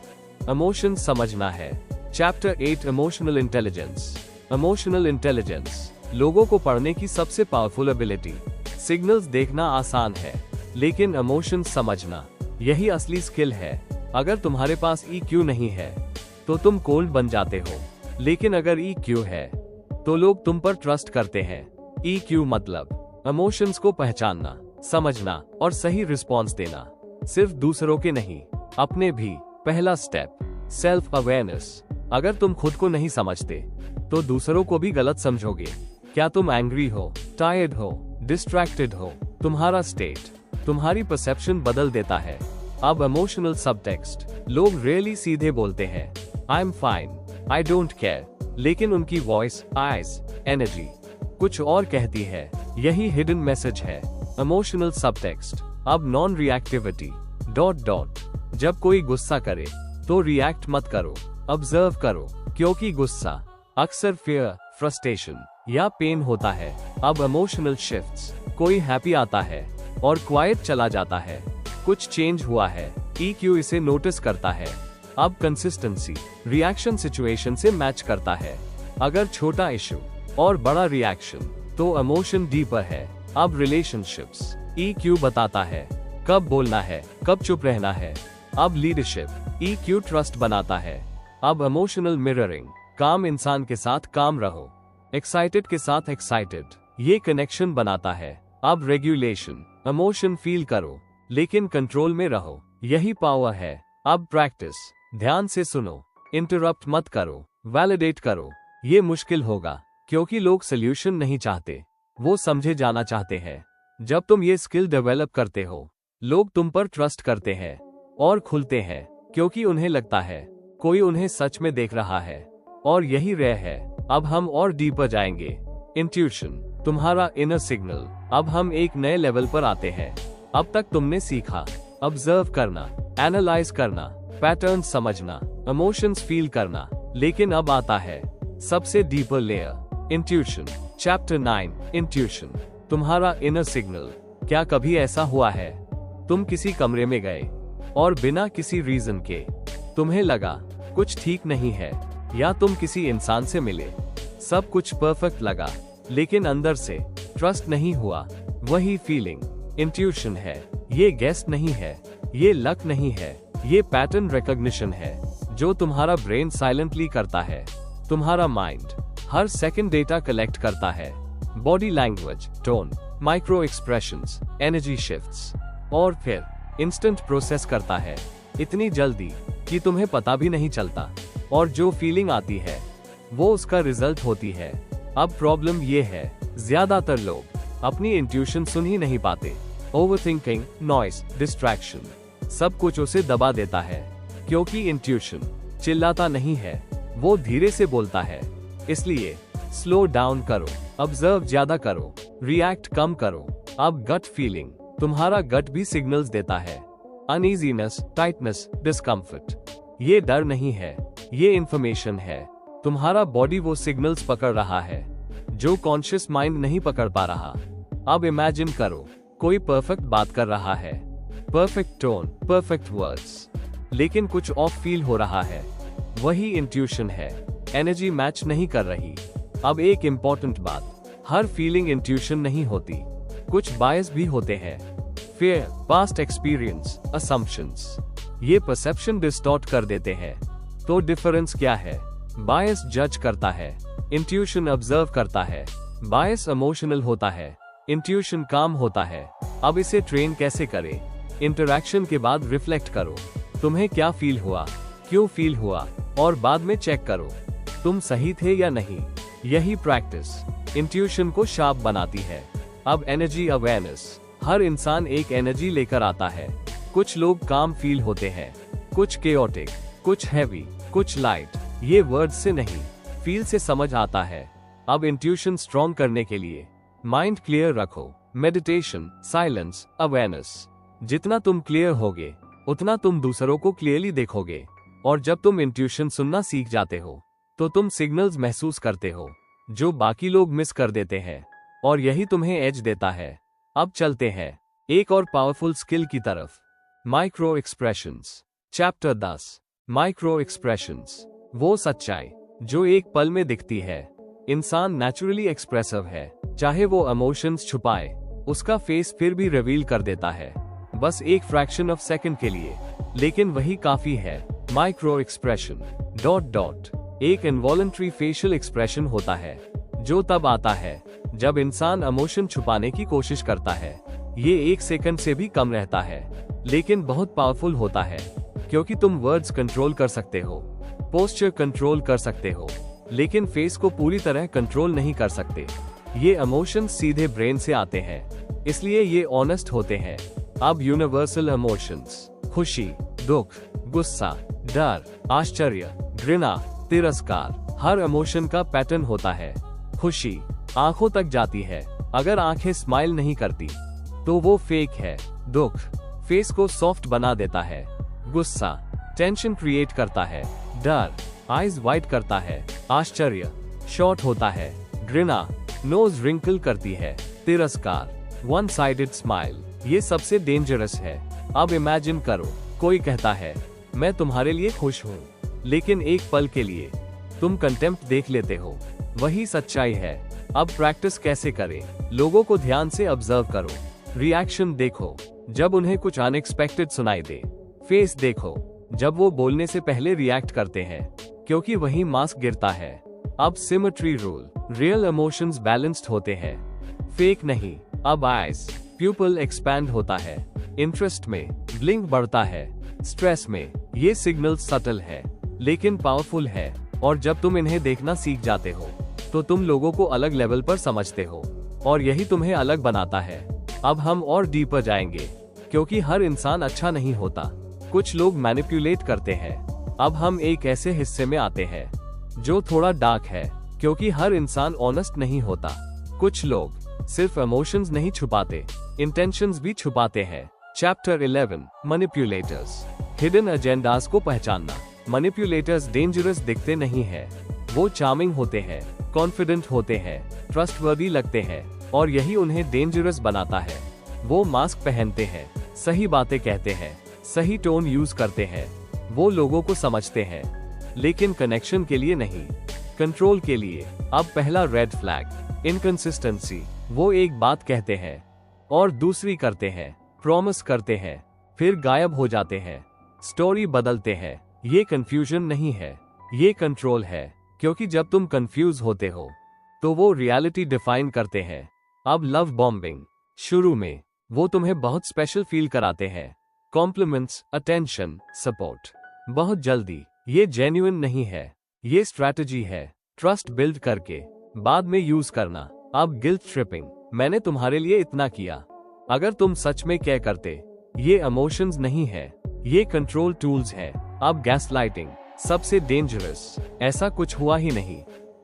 इमोशन समझना है। Chapter 8 emotional intelligence. Emotional intelligence लोगों को पढ़ने की सबसे पावरफुल एबिलिटी। सिग्नल्स देखना आसान है, लेकिन इमोशन समझना यही असली स्किल है। अगर तुम्हारे पास EQ नहीं है तो तुम कोल्ड बन जाते हो, लेकिन अगर EQ है तो लोग तुम पर ट्रस्ट करते हैं। EQ मतलब इमोशंस को पहचानना, समझना और सही रिस्पॉन्स देना, सिर्फ दूसरों के नहीं, अपने भी। पहला स्टेप, सेल्फ अवेयरनेस। अगर तुम खुद को नहीं समझते तो दूसरों को भी गलत समझोगे। क्या तुम एंग्री हो, टायर्ड हो, डिस्ट्रैक्टेड हो? तुम्हारा स्टेट तुम्हारी परसेप्शन बदल देता है। अब इमोशनल सबटेक्स्ट। लोग रियली सीधे बोलते हैं, I am fine, I don't care, लेकिन उनकी वॉइस, आईज, एनर्जी कुछ और कहती है। यही हिडन मैसेज है। Emotional subtext. अब नॉन रिएक्टिविटी, जब कोई गुस्सा करे तो रिएक्ट मत करो, ऑब्जर्व करो, क्योंकि गुस्सा अक्सर फियर, फ्रस्ट्रेशन या पेन होता है। अब इमोशनल शिफ्ट्स। कोई हैप्पी आता है और क्वाइट चला जाता है, कुछ चेंज हुआ है। EQ इसे नोटिस करता है। अब कंसिस्टेंसी। रिएक्शन सिचुएशन से मैच करता है। अगर छोटा इशू और बड़ा रिएक्शन तो इमोशन डीपर है। अब रिलेशनशिप्स। EQ बताता है कब बोलना है, कब चुप रहना है। अब लीडरशिप। EQ ट्रस्ट बनाता है। अब इमोशनल मिररिंग। काम इंसान के साथ काम रहो, एक्साइटेड के साथ एक्साइटेड, ये कनेक्शन बनाता है। अब रेगुलेशन। इमोशन फील करो लेकिन कंट्रोल में रहो, यही पावर है। अब प्रैक्टिस। ध्यान से सुनो, इंटरप्ट मत करो, वैलिडेट करो। ये मुश्किल होगा क्योंकि लोग सोल्यूशन नहीं चाहते, वो समझे जाना चाहते हैं। जब तुम ये स्किल डेवलप करते हो, लोग तुम पर ट्रस्ट करते हैं और खुलते हैं, क्योंकि उन्हें लगता है कोई उन्हें सच में देख रहा है। और यही रह है। अब हम और डीपर जाएंगे। इंट्यूशन, तुम्हारा इनर सिग्नल। अब हम एक नए लेवल पर आते हैं। अब तक तुमने सीखा ऑब्जर्व करना, एनालाइज करना, पैटर्न समझना, इमोशंस फील करना, लेकिन अब आता है सबसे deeper layer, intuition. Chapter 9 intuition, तुम्हारा इनर सिग्नल। क्या कभी ऐसा हुआ है तुम किसी कमरे में गए और बिना किसी रीजन के तुम्हें लगा कुछ ठीक नहीं है, या तुम किसी इंसान से मिले, सब कुछ परफेक्ट लगा, लेकिन अंदर से ट्रस्ट नहीं हुआ? वही फीलिंग इंट्यूशन है। ये गेस्ट नहीं है, ये लक नहीं है, ये पैटर्न रिकॉग्निशन है जो तुम्हारा ब्रेन साइलेंटली करता है। तुम्हारा माइंड हर सेकंड डेटा कलेक्ट करता है, body language, tone, micro expressions, energy shifts, और फिर इंस्टेंट प्रोसेस करता है, इतनी जल्दी कि तुम्हें पता भी नहीं चलता। और जो फीलिंग आती है वो उसका रिजल्ट होती है। अब प्रॉब्लम ये है, ज्यादातर लोग अपनी इंट्यूशन सुन ही नहीं पाते। ओवरथिंकिंग, नॉइस, डिस्ट्रैक्शन सब कुछ उसे दबा देता है, क्योंकि इंट्यूशन चिल्लाता नहीं है, वो धीरे से बोलता है। इसलिए स्लो डाउन करो, ऑब्जर्व ज्यादा करो, रिएक्ट कम करो। अब गट फीलिंग, तुम्हारा गट भी सिग्नल्स देता है। अनईजीनेस, टाइटनेस, डिस्कम्फर्ट, ये डर नहीं है, ये इंफॉर्मेशन है। तुम्हारा बॉडी वो सिग्नल्स पकड़ रहा है जो कॉन्शियस माइंड नहीं पकड़ पा रहा। अब इमेजिन करो कोई परफेक्ट बात कर रहा है, परफेक्ट टोन, परफेक्ट वर्ड्स, लेकिन कुछ ऑफ फील हो रहा है। वही इंट्यूशन है, एनर्जी मैच नहीं कर रही। अब एक इम्पोर्टेंट बात, हर फीलिंग इंट्यूशन नहीं होती, कुछ बायस भी होते हैं। फियर, पास्ट एक्सपीरियंस, असम्पशंस, ये परसेप्शन डिस्टॉर्ट कर देते हैं। तो डिफरेंस क्या है? बायस जज करता है, इंट्यूशन ऑब्जर्व करता है। बायस इमोशनल होता है, इंट्यूशन काम होता है। अब इसे ट्रेन कैसे करें? इंटरैक्शन के बाद रिफ्लेक्ट करो, तुम्हें क्या फील हुआ, क्यों फील हुआ, और बाद में चेक करो तुम सही थे या नहीं। यही प्रैक्टिस इंट्यूशन को शार्प बनाती है। अब एनर्जी अवेयरनेस, हर इंसान एक एनर्जी लेकर आता है। कुछ लोग काम फील होते हैं, कुछ केओटिक, कुछ हैवी, कुछ लाइट। ये वर्ड्स से नहीं, फील से समझ आता है। अब इंट्यूशन स्ट्रॉन्ग करने के लिए माइंड क्लियर रखो, मेडिटेशन, साइलेंस, अवेयरनेस। जितना तुम क्लियर होगे उतना तुम दूसरों को क्लियरली देखोगे। और जब तुम इंट्यूशन सुनना सीख जाते हो तो तुम सिग्नल्स महसूस करते हो जो बाकी लोग मिस कर देते हैं, और यही तुम्हें एज देता है। अब चलते हैं एक और पावरफुल स्किल की तरफ, micro expressions. Chapter 10, micro expressions. वो सच्चाई जो एक पल में दिखती है। इंसान नेचुरली एक्सप्रेसिव है, चाहे वो इमोशंस छुपाए, उसका फेस फिर भी रिवील कर देता है, बस एक फ्रैक्शन ऑफ सेकंड के लिए, लेकिन वही काफी है। माइक्रो एक्सप्रेशन एक इनवॉलंटरी फेशियल एक्सप्रेशन होता है जो तब आता है जब इंसान इमोशन छुपाने की कोशिश करता है। ये 1 सेकंड से भी कम रहता है, लेकिन बहुत पावरफुल होता है, क्योंकि तुम वर्ड्स कंट्रोल कर सकते हो, पोस्चर कंट्रोल कर सकते हो, लेकिन फेस को पूरी तरह कंट्रोल नहीं कर सकते। ये इमोशंस सीधे ब्रेन से आते हैं, इसलिए ये ऑनेस्ट होते हैं। अब यूनिवर्सल इमोशंस, खुशी, दुख, गुस्सा, डर, आश्चर्य, घृणा, तिरस्कार, हर इमोशन का पैटर्न होता है। खुशी आंखों तक जाती है, अगर आंखें स्माइल नहीं करती तो वो फेक है। दुख फेस को सॉफ्ट बना देता है। गुस्सा टेंशन क्रिएट करता है। डर आईज वाइट करता है। आश्चर्य शॉर्ट होता है। घृणा नोज रिंकल करती है। तिरस्कार वन साइडेड स्माइल, ये सबसे डेंजरस है। अब इमेजिन करो, कोई कहता है मैं तुम्हारे लिए खुश हूँ, लेकिन एक पल के लिए तुम कंटेम्प्ट देख लेते हो। वही सच्चाई है। अब प्रैक्टिस कैसे करें? लोगों को ध्यान से ऑब्जर्व करो, रिएक्शन देखो जब उन्हें कुछ अनएक्सपेक्टेड सुनाई दे, फेस देखो जब वो बोलने से पहले रिएक्ट करते हैं, क्योंकि वही मास्क गिरता है। अब symmetry rule, real emotions balanced होते हैं, फेक नहीं। अब आईज प्यूपल एक्सपैंड होता है, इंटरेस्ट में ब्लिंक बढ़ता है, स्ट्रेस में ये सिग्नल सटल है लेकिन पावरफुल है, और जब तुम इन्हें देखना सीख जाते हो तो तुम लोगों को अलग लेवल पर समझते हो, और यही तुम्हें अलग बनाता है। अब हम और डीपर जाएंगे, क्योंकि हर इंसान अच्छा नहीं होता, कुछ लोग मैनिपुलेट करते हैं। अब हम एक ऐसे हिस्से में आते हैं जो थोड़ा डार्क है, क्योंकि हर इंसान ऑनेस्ट नहीं होता। कुछ लोग सिर्फ इमोशंस नहीं छुपाते, इंटेंशंस भी छुपाते हैं। Chapter 11, manipulators. हिडन एजेंडास को पहचानना। मैनिपुलेटर्स डेंजरस दिखते नहीं हैं, वो चार्मिंग होते हैं, कॉन्फिडेंट होते हैं, ट्रस्टवर्दी लगते हैं, और यही उन्हें डेंजरस बनाता है। वो मास्क पहनते हैं, सही बातें कहते हैं, सही टोन यूज करते हैं, वो लोगों को समझते हैं, लेकिन कनेक्शन के लिए नहीं, कंट्रोल के लिए। अब पहला रेड फ्लैग, इनकंसिस्टेंसी। वो एक बात कहते हैं और दूसरी करते हैं, प्रॉमिस करते हैं फिर गायब हो जाते हैं, स्टोरी बदलते हैं। ये कंफ्यूजन नहीं है, ये कंट्रोल है, क्योंकि जब तुम कंफ्यूज होते हो तो वो रियलिटी डिफाइन करते हैं। अब लव बॉम्बिंग। शुरू में वो तुम्हें बहुत स्पेशल फील कराते हैं, कॉम्प्लीमेंट्स, अटेंशन, सपोर्ट। बहुत जल्दी ये जेन्युइन नहीं है, ये स्ट्रैटेजी है, ट्रस्ट बिल्ड करके बाद में यूज करना। अब गिल्ट ट्रिपिंग, मैंने तुम्हारे लिए इतना किया, अगर तुम सच में क्या करते। ये इमोशंस नहीं है, ये कंट्रोल टूल्स हैं। अब गैसलाइटिंग, सबसे डेंजरस। ऐसा कुछ हुआ ही नहीं,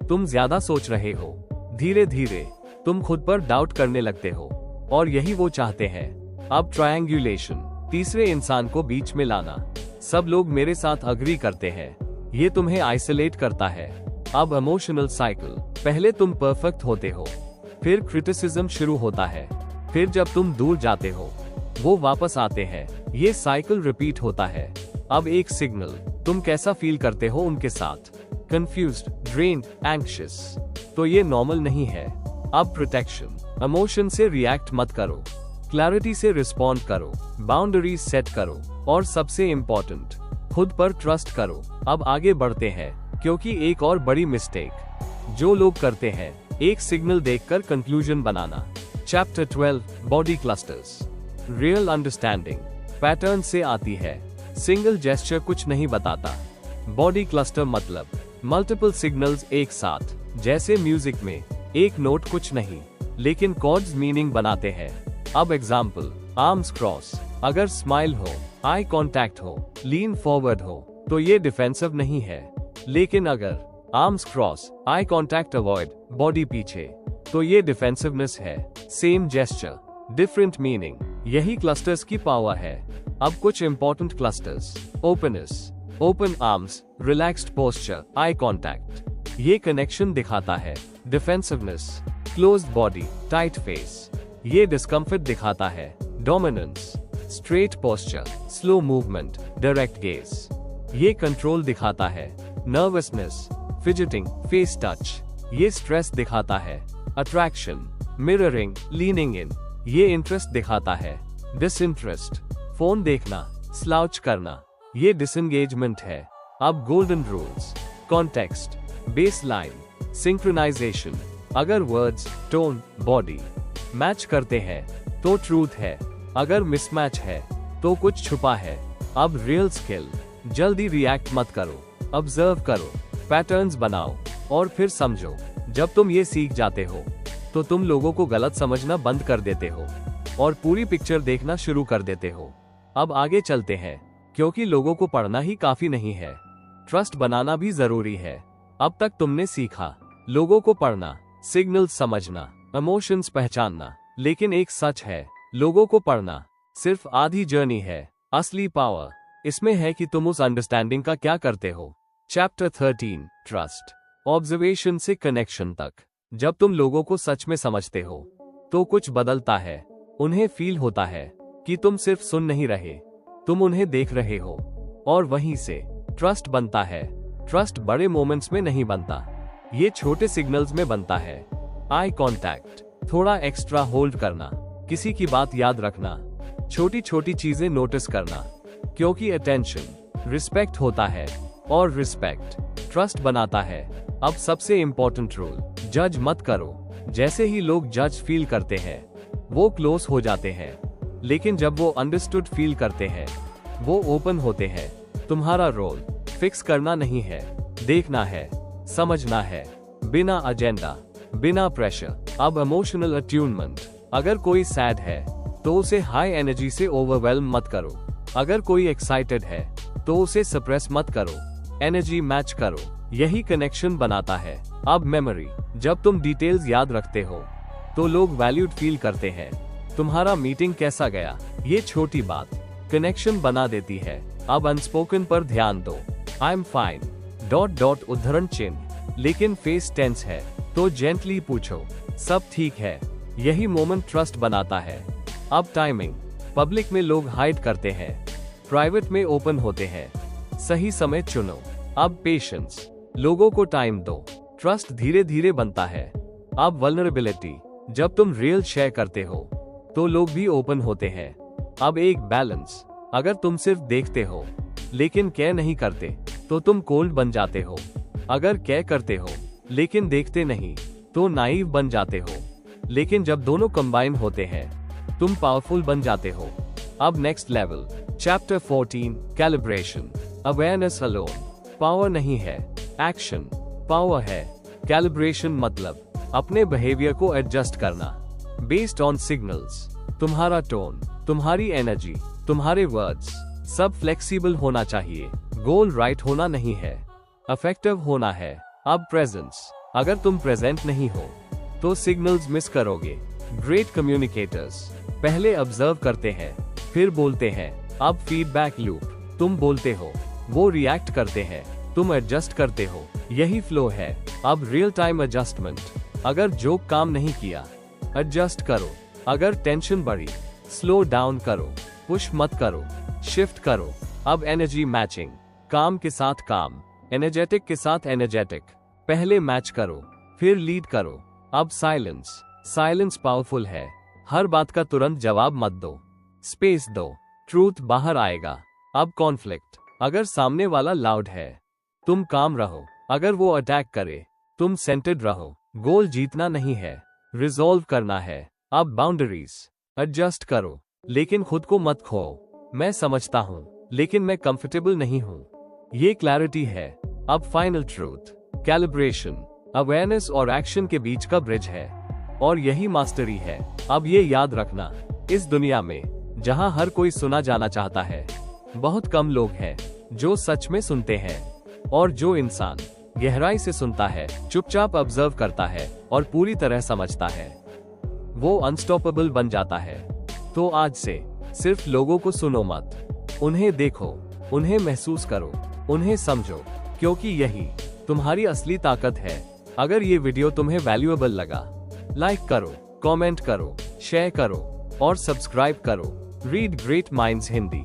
तुम ज्यादा सोच रहे हो, धीरे धीरे तुम खुद पर डाउट करने लगते हो, और यही वो चाहते हैं। अब ट्रायंगुलेशन, तीसरे इंसान को बीच में लाना। सब लोग मेरे साथ अग्री करते हैं, ये तुम्हें आइसोलेट करता है। अब इमोशनल साइकिल, पहले तुम परफेक्ट होते हो, फिर क्रिटिसिज्म शुरू होता है, फिर जब तुम दूर जाते हो वो वापस आते हैं, ये साइकिल रिपीट होता है। अब एक सिग्नल, तुम कैसा फील करते हो उनके साथ, कंफ्यूज्ड, ड्रेन्ड, एंग्शियस, तो ये नॉर्मल नहीं है। अब प्रोटेक्शन, इमोशन से रिएक्ट मत करो, क्लैरिटी से रिस्पॉन्ड करो, बाउंड्रीज सेट करो, और सबसे इम्पोर्टेंट, खुद पर ट्रस्ट करो। अब आगे बढ़ते हैं, क्योंकि एक और बड़ी मिस्टेक जो लोग करते हैं, एक सिग्नल देखकर कंक्लूजन बनाना। Chapter 12, body clusters. Real understanding pattern से आती है, सिंगल जेस्चर कुछ नहीं बताता। बॉडी क्लस्टर मतलब मल्टीपल सिग्नल्स एक साथ, जैसे म्यूजिक में एक नोट कुछ नहीं, लेकिन कॉर्ड्स मीनिंग बनाते हैं। अब एग्जाम्पल, आर्म्स क्रॉस, अगर स्माइल हो, आई कॉन्टैक्ट हो, लीन फॉरवर्ड हो, तो ये डिफेंसिव नहीं है, लेकिन अगर arms cross, eye contact avoid, body पीछे, तो ये डिफेंसिवनेस है। सेम जेस्चर, डिफरेंट मीनिंग, यही क्लस्टर्स की पावर है। अब कुछ important clusters, openness, open arms, relaxed posture, eye contact, ये कनेक्शन दिखाता है। Defensiveness, closed body, tight face, ये डिस्कम्फर्ट दिखाता है। Dominance, straight posture, slow movement, direct gauge, ये कंट्रोल दिखाता है। नर्वसनेस, फिजिटिंग, फेस टच, ये स्ट्रेस दिखाता है। अट्रैक्शन, मिररिंग, लीनिंग इन, ये इंटरेस्ट दिखाता है। डिसइंटरेस्ट, फोन देखना, स्लाउच करना, ये डिसएंगेजमेंट है। अब golden rules, context, baseline, synchronisation, अगर वर्ड्स, टोन, बॉडी मैच करते हैं तो ट्रूथ है, अगर मिसमैच है तो कुछ छुपा है। अब रियल स्किल, जल्दी रिएक्ट मत करो, ऑब्जर्व करो, पैटर्न्स बनाओ और फिर समझो। जब तुम ये सीख जाते हो तो तुम लोगों को गलत समझना बंद कर देते हो और पूरी पिक्चर देखना शुरू कर देते हो। अब आगे चलते हैं, क्योंकि लोगों को पढ़ना ही काफी नहीं है, ट्रस्ट बनाना भी जरूरी है। अब तक तुमने सीखा लोगों को पढ़ना, सिग्नल्स समझना, इमोशंस पहचानना, लेकिन एक सच है, लोगों को पढ़ना सिर्फ आधी जर्नी है। असली पावर इसमें है कि तुम उस अंडरस्टैंडिंग का क्या करते हो। चैप्टर 13, ट्रस्ट, ऑब्जर्वेशन से कनेक्शन तक। जब तुम लोगों को सच में समझते हो तो कुछ बदलता है। उन्हें फील होता है कि तुम सिर्फ सुन नहीं रहे, तुम उन्हें देख रहे हो, और वहीं से ट्रस्ट बनता है। ट्रस्ट बड़े मोमेंट्स में नहीं बनता, ये छोटे सिग्नल्स में बनता है। आई कांटेक्ट, थोड़ा एक्स्ट्रा होल्ड करना, किसी की बात याद रखना, छोटी छोटी चीजें नोटिस करना, क्योंकि अटेंशन रिस्पेक्ट होता है और रिस्पेक्ट ट्रस्ट बनाता है। अब सबसे इंपॉर्टेंट रूल, जज मत करो। जैसे ही लोग जज फील करते हैं वो क्लोज हो जाते हैं, लेकिन जब वो अंडरस्टूड फील करते हैं वो ओपन होते हैं। तुम्हारा रोल फिक्स करना नहीं है, देखना है, समझना है, बिना एजेंडा, बिना प्रेशर। अब इमोशनल अट्यूनमेंट, अगर कोई सैड है तो उसे हाई एनर्जी से ओवरवेल्म मत करो, अगर कोई एक्साइटेड है तो उसे सप्रेस मत करो, एनर्जी मैच करो, यही कनेक्शन बनाता है। अब मेमोरी, जब तुम डिटेल्स याद रखते हो तो लोग वैल्यूड फील करते हैं। तुम्हारा मीटिंग कैसा गया, ये छोटी बात कनेक्शन बना देती है। अब अनस्पोकन पर ध्यान दो, I am fine, dot dot उद्धरण चिन्ह, लेकिन फेस टेंस है तो जेंटली पूछो, सब ठीक है, यही मोमेंट ट्रस्ट बनाता है। अब टाइमिंग, पब्लिक में लोग हाइड करते हैं, प्राइवेट में ओपन होते हैं, सही समय चुनो। अब पेशेंस, लोगों को टाइम दो, ट्रस्ट धीरे धीरे बनता है। अब वल्नरेबिलिटी, जब तुम रियल शेयर करते हो तो लोग भी ओपन होते हैं। अब एक बैलेंस, अगर तुम सिर्फ देखते हो लेकिन केयर नहीं करते तो तुम कोल्ड बन जाते हो, अगर केयर करते हो लेकिन देखते नहीं तो नाइव बन जाते हो, लेकिन जब दोनों कंबाइन होते हैं तुम पावरफुल बन जाते हो। अब next level, chapter 14, calibration, awareness alone power नहीं है, एक्शन पावर है। कैलिब्रेशन मतलब अपने बिहेवियर को एडजस्ट करना बेस्ड ऑन सिग्नल्स। तुम्हारा टोन, तुम्हारी एनर्जी, तुम्हारे वर्ड्स सब फ्लेक्सिबल होना चाहिए। गोल राइट होना नहीं है, इफेक्टिव होना है। अब प्रेजेंस, अगर तुम प्रेजेंट नहीं हो तो सिग्नल्स मिस करोगे। ग्रेट कम्युनिकेटर्स पहले ऑब्जर्व करते हैं फिर बोलते हैं। अब फीडबैक लूप, तुम बोलते हो, वो रिएक्ट करते हैं, तुम एडजस्ट करते हो, यही फ्लो है। अब रियल टाइम एडजस्टमेंट, अगर जोक काम नहीं किया एडजस्ट करो, अगर टेंशन बढ़ी स्लो डाउन करो, पुश मत करो, शिफ्ट करो। अब एनर्जी मैचिंग, काम के साथ काम, एनर्जेटिक के साथ एनर्जेटिक, पहले मैच करो फिर लीड करो। अब साइलेंस, साइलेंस पावरफुल है, हर बात का तुरंत जवाब मत दो, स्पेस दो, ट्रूथ बाहर आएगा। अब कॉन्फ्लिक्ट, अगर सामने वाला लाउड है तुम काम रहो, अगर वो अटैक करे तुम सेंटर्ड रहो। गोल जीतना नहीं है, रिजॉल्व करना है। अब बाउंड्रीज, एडजस्ट करो लेकिन खुद को मत खो। मैं समझता हूँ लेकिन मैं कंफर्टेबल नहीं हूँ, ये क्लैरिटी है। अब फाइनल ट्रूथ, कैलिब्रेशन अवेयरनेस और एक्शन के बीच का ब्रिज है, और यही मास्टरी है। अब ये याद रखना, इस दुनिया में जहाँ हर कोई सुना जाना चाहता है, बहुत कम लोग हैं जो सच में सुनते हैं, और जो इंसान गहराई से सुनता है, चुपचाप ऑब्जर्व करता है और पूरी तरह समझता है, वो अनस्टॉपेबल बन जाता है। तो आज से सिर्फ लोगों को सुनो मत, उन्हें देखो, उन्हें महसूस करो, उन्हें समझो, क्योंकि यही तुम्हारी असली ताकत है। अगर ये वीडियो तुम्हें वैल्यूएबल लगा, लाइक करो, कमेंट करो, शेयर करो और सब्सक्राइब करो रीड ग्रेट माइंड्स हिंदी।